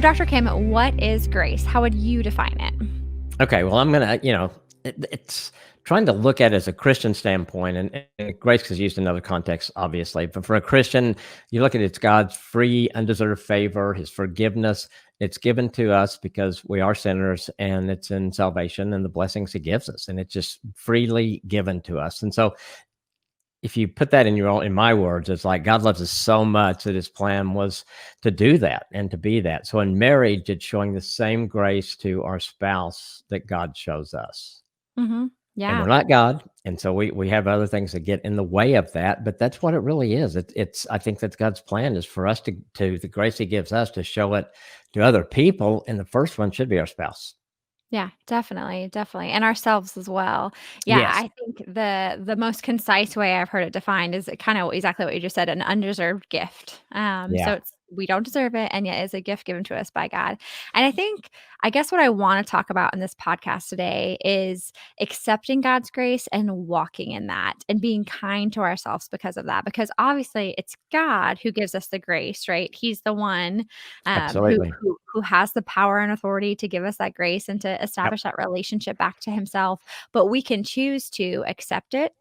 So, Dr. Kim, what is grace? How would you define it? Okay, well, I'm gonna, it's trying to look at it as a Christian standpoint, and grace is used in other contexts, obviously. But for a Christian, you look at it's God's free, undeserved favor, His forgiveness. It's given to us because we are sinners, and it's in salvation and the blessings He gives us, and it's just freely given to us. And so, if you put that in my words, it's like God loves us so much that His plan was to do that and to be that. So in marriage, it's showing the same grace to our spouse that God shows us. Hmm. And Yeah. we're not God, and so we have other things that get in the way of that, but that's what it really is. It's I think that's God's plan is for us to the grace He gives us to show it to other people, and the first one should be our spouse. Yeah, definitely, definitely, and ourselves as well. Yeah, Yes. I think the most concise way I've heard it defined is kind of exactly what you just said, an undeserved gift. So Yeah. it's we don't deserve it, and yet it's a gift given to us by God. And I guess what I want to talk about in this podcast today is accepting God's grace and walking in that, and being kind to ourselves because of that. Because obviously, it's God who gives us the grace, right? He's the one who Absolutely. who has the power and authority to give us that grace and to Yep. establish that relationship back to himself. But we can choose to accept it,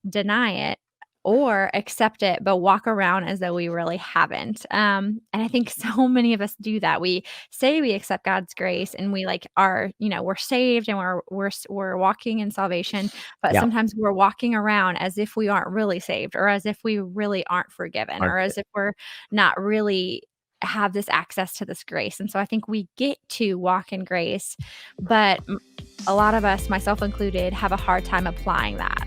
deny it, or accept it, but walk around as though we really haven't. And I think so many of us do that. We say we accept God's grace and we like are, we're saved and we're walking in salvation, but Yeah. sometimes we're walking around as if we aren't really saved or as if we really aren't forgiven or Aren't as if we're not really have this access to this grace. And so I think we get to walk in grace, but a lot of us, myself included, have a hard time applying that.